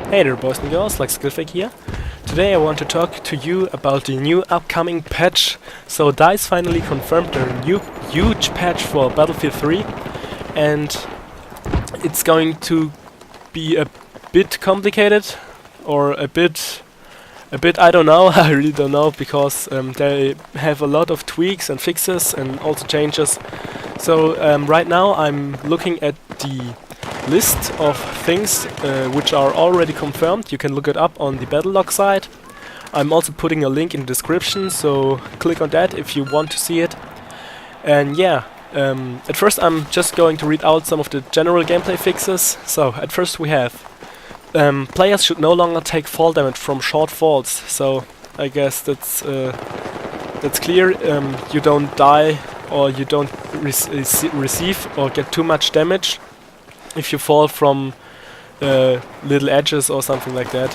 Hey there boys and girls, like Skillfake here. Today I want to talk to you about the new upcoming patch. So DICE finally confirmed their new huge patch for Battlefield 3, and it's going to be a bit complicated, or a bit I don't know, I really don't know, because they have a lot of tweaks and fixes and also changes. So right now I'm looking at the list of things which are already confirmed. You can look it up on the Battlelog site. I'm also putting a link in the description, so click on that if you want to see it. And yeah, at first I'm just going to read out some of the general gameplay fixes. So at first we have players should no longer take fall damage from short falls. So I guess that's clear. You don't die or you don't receive or get too much damage if you fall from little edges or something like that.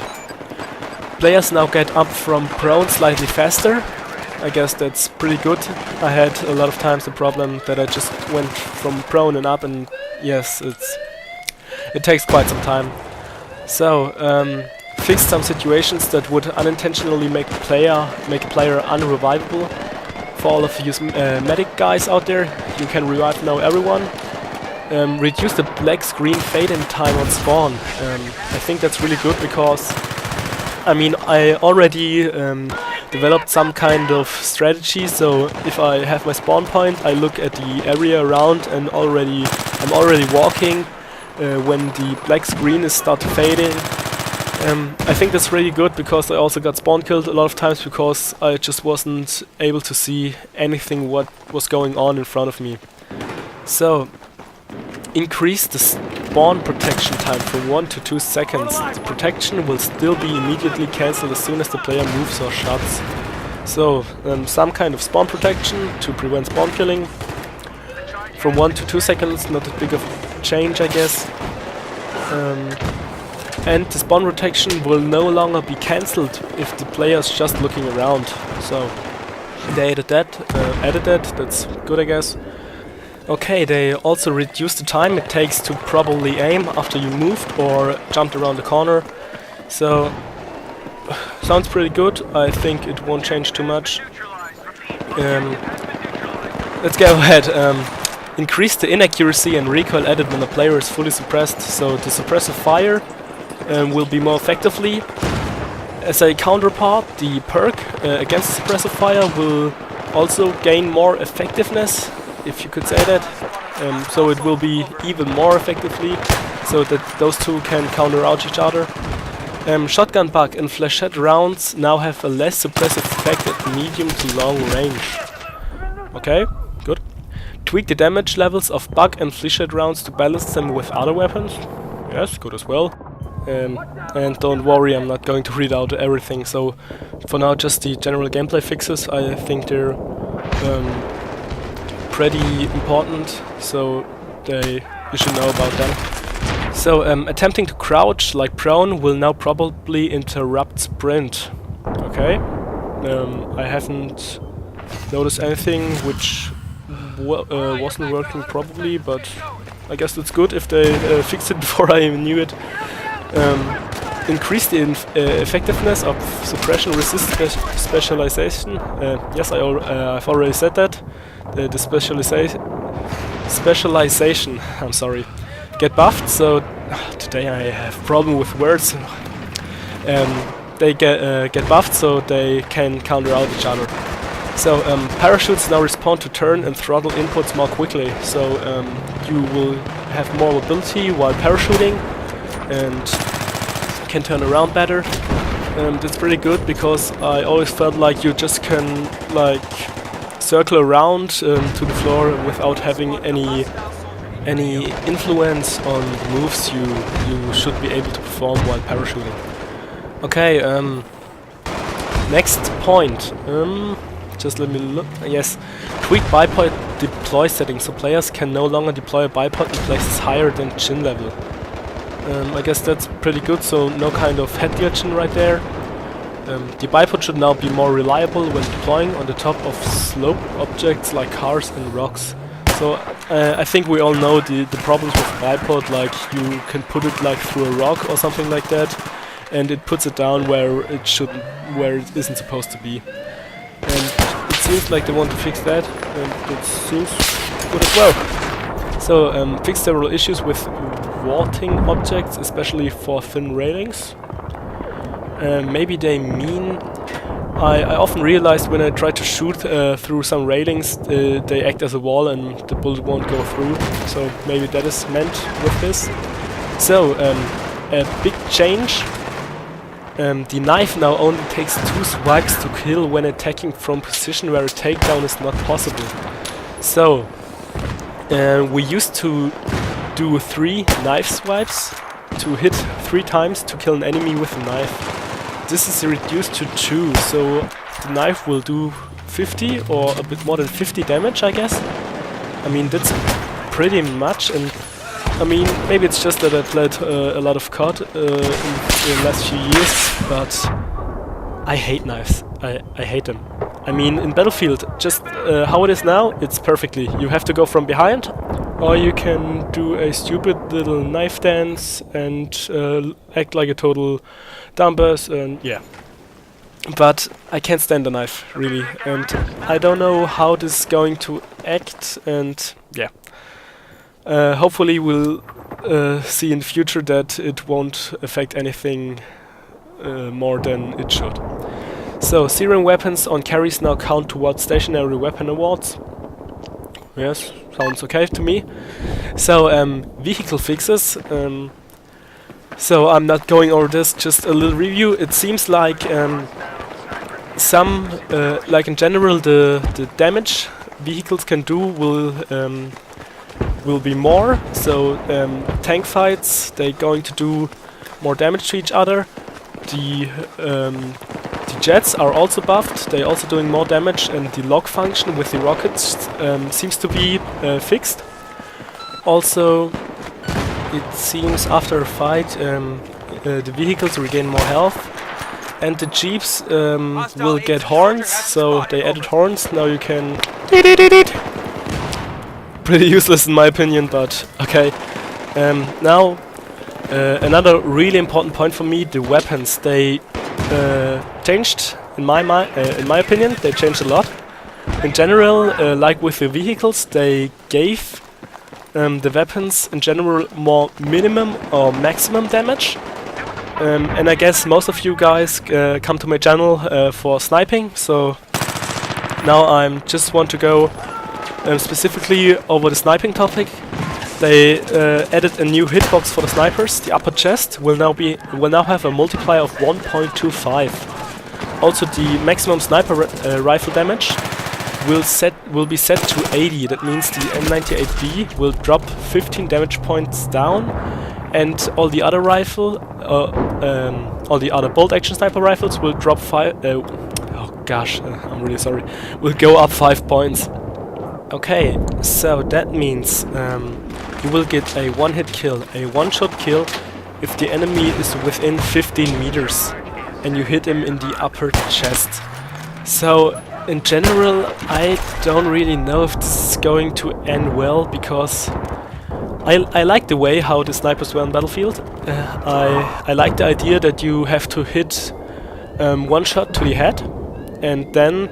Players now get up from prone slightly faster. I guess that's pretty good. I had a lot of times the problem that I just went from prone and up, and yes, it takes quite some time. So fixed some situations that would unintentionally make a player unrevivable. For all of you medic guys out there, you can revive now everyone. Reduce the black screen fade-in time on spawn. I think that's really good because, I mean, I already developed some kind of strategy. So if I have my spawn point, I look at the area around and I'm already walking when the black screen is start to fading. I think that's really good because I also got spawn killed a lot of times because I just wasn't able to see anything what was going on in front of me. So increase the spawn protection time from 1 to 2 seconds. The protection will still be immediately cancelled as soon as the player moves or shuts. So some kind of spawn protection to prevent spawn killing. From 1 to 2 seconds, not that big of a change, I guess. And the spawn protection will no longer be cancelled if the player is just looking around. So they added that, that's good, I guess. Okay, they also reduced the time it takes to properly aim after you moved or jumped around the corner. So sounds pretty good. I think it won't change too much. Let's go ahead. Increase the inaccuracy and recoil added when the player is fully suppressed. So the suppressive fire will be more effectively. As a counterpart, the perk against suppressive fire will also gain more effectiveness, if you could say that. So it will be even more effectively, so that those two can counter out each other. Shotgun bug and flechette rounds now have a less suppressive effect at medium to long range. Okay, good. Tweak the damage levels of bug and flechette rounds to balance them with other weapons. Yes, good as well. And don't worry, I'm not going to read out everything. So for now, just the general gameplay fixes. I think they're pretty important, so you should know about them. So attempting to crouch like prone will now probably interrupt sprint. Okay, I haven't noticed anything which wasn't working probably, but I guess that's good if they fixed it before I even knew it. Increase the effectiveness of suppression resist specialization. Yes, I've already said that. The specialization, I'm sorry, get buffed. So today I have problem with words. They get buffed so they can counter out each other. So parachutes now respond to turn and throttle inputs more quickly. So you will have more mobility while parachuting and can turn around better. That's pretty good because I always felt like you just can like circle around to the floor without having any influence on the moves you should be able to perform while parachuting. Okay, next point. Just let me look. Yes, tweak bipod deploy settings so players can no longer deploy a bipod in places higher than chin level. I guess that's pretty good, so no kind of head glitching right there. The bipod should now be more reliable when deploying on the top of slope objects like cars and rocks. So I think we all know the problems with bipod, like you can put it like through a rock or something like that, and it puts it down where it shouldn't, where it isn't supposed to be. And it seems like they want to fix that, and it seems good as well. So fix several issues with vaulting objects, especially for thin railings. Maybe they mean... I often realized when I try to shoot through some railings, they act as a wall and the bullet won't go through. So maybe that is meant with this. So, a big change. The knife now only takes 2 swipes to kill when attacking from position where a takedown is not possible. So, we used to do 3 knife swipes to hit 3 times to kill an enemy with a knife. This is reduced to 2, so the knife will do 50 or a bit more than 50 damage, I guess. I mean, that's pretty much, and I mean, maybe it's just that I played a lot of COD in the last few years, but I hate knives. I hate them. I mean, in Battlefield, just how it is now, it's perfectly. You have to go from behind, or you can do a stupid little knife dance and act like a total dumbass, and yeah. But I can't stand the knife, really, and I don't know how this is going to act, and yeah. Hopefully we'll see in the future that it won't affect anything more than it should. So, zeroing weapons on carries now count towards stationary weapon awards. Yes, sounds okay to me. So, vehicle fixes. So I'm not going over this, just a little review. It seems like like in general, the damage vehicles can do will be more. So tank fights, they're going to do more damage to each other. The jets are also buffed, they're also doing more damage, and the lock function with the rockets seems to be fixed. Also, it seems after a fight the vehicles regain more health, and the jeeps will get horns, so they added horns. Now you can... Pretty useless in my opinion, but okay. Now, another really important point for me, the weapons. They changed, in my opinion, they changed a lot. In general, like with the vehicles, they gave the weapons in general more minimum or maximum damage. And I guess most of you guys come to my channel for sniping, so now I just want to go specifically over the sniping topic. They added a new hitbox for the snipers. The upper chest will now have a multiplier of 1.25. Also, the maximum sniper rifle damage will be set to 80. That means the M98B will drop 15 damage points down, and all the other bolt action sniper rifles will drop 5. Oh gosh, I'm really sorry. Will go up 5 points. Okay, so that means you will get a one-hit kill, a one-shot kill, if the enemy is within 15 meters and you hit him in the upper chest. So, in general, I don't really know if this is going to end well, because I like the way how the snipers were on Battlefield. I like the idea that you have to hit one shot to the head, and then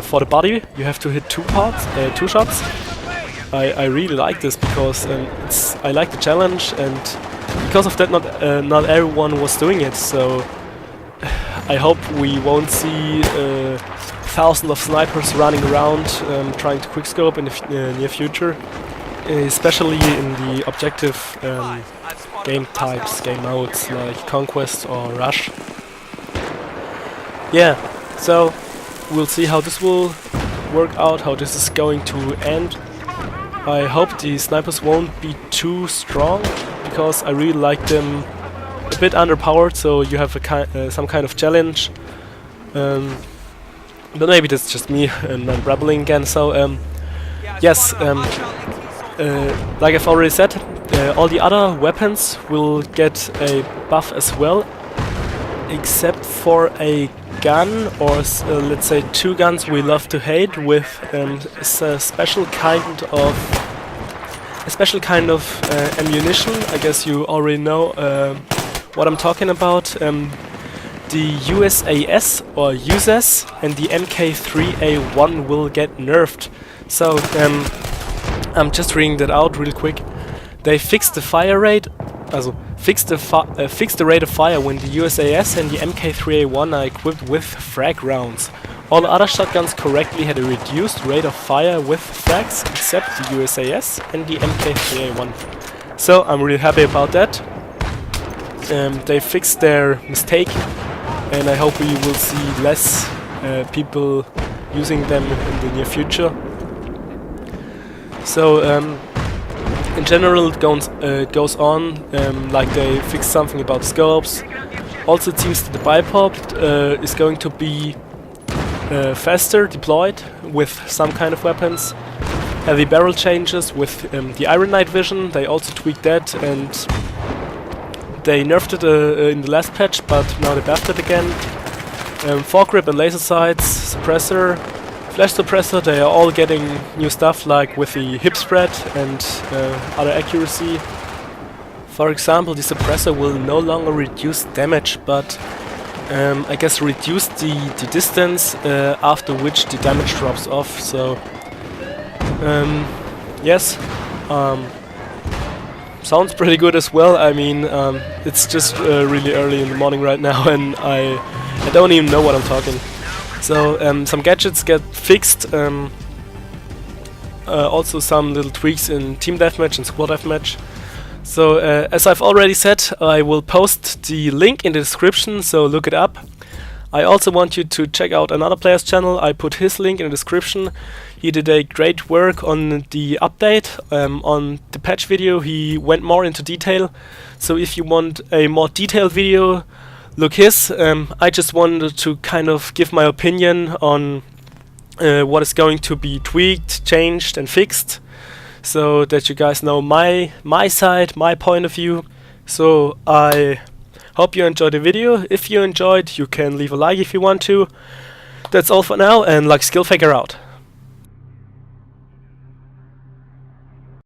for the body you have to hit two shots. I really like this because I like the challenge, and because of that not everyone was doing it, so I hope we won't see thousands of snipers running around trying to quickscope in the near future, especially in the objective game types, game modes like Conquest or Rush. Yeah, so we'll see how this will work out, how this is going to end. I hope the snipers won't be too strong, because I really like them a bit underpowered, so you have some kind of challenge. But maybe that's just me and I'm babbling again. So yes, like I've already said, all the other weapons will get a buff as well, except for a gun, or let's say two guns we love to hate, with a special kind of a special kind of ammunition. I guess you already know what I'm talking about. The USAS or USAS and the MK3A1 will get nerfed. So I'm just reading that out real quick. They fixed the fire rate, fixed the rate of fire when the USAS and the MK3A1 are equipped with frag rounds. All other shotguns correctly had a reduced rate of fire with frags except the USAS and the MK3A1. So I'm really happy about that. They fixed their mistake, and I hope we will see less people using them in the near future. So in general it goes on, like they fixed something about scopes. Also it seems that the bipod is going to be faster deployed with some kind of weapons. Heavy barrel changes with the Iron Knight vision, they also tweaked that, and they nerfed it in the last patch, but now they buffed it again. Foregrip and laser sights, suppressor, flash suppressor, they are all getting new stuff, like with the hip spread and other accuracy. For example, the suppressor will no longer reduce damage, but I guess reduce the distance after which the damage drops off. So yes, sounds pretty good as well. I mean, it's just really early in the morning right now, and I don't even know what I'm talking. So some gadgets get fixed. Also some little tweaks in team deathmatch and squad deathmatch. So as I've already said, I will post the link in the description, so look it up. I also want you to check out another player's channel. I put his link in the description. He did a great work on the update. On the patch video he went more into detail. So if you want a more detailed video, look his. I just wanted to kind of give my opinion on what is going to be tweaked, changed and fixed, so that you guys know my side, my point of view. So I hope you enjoyed the video. If you enjoyed, you can leave a like if you want to. That's all for now, and like Skillfaker out.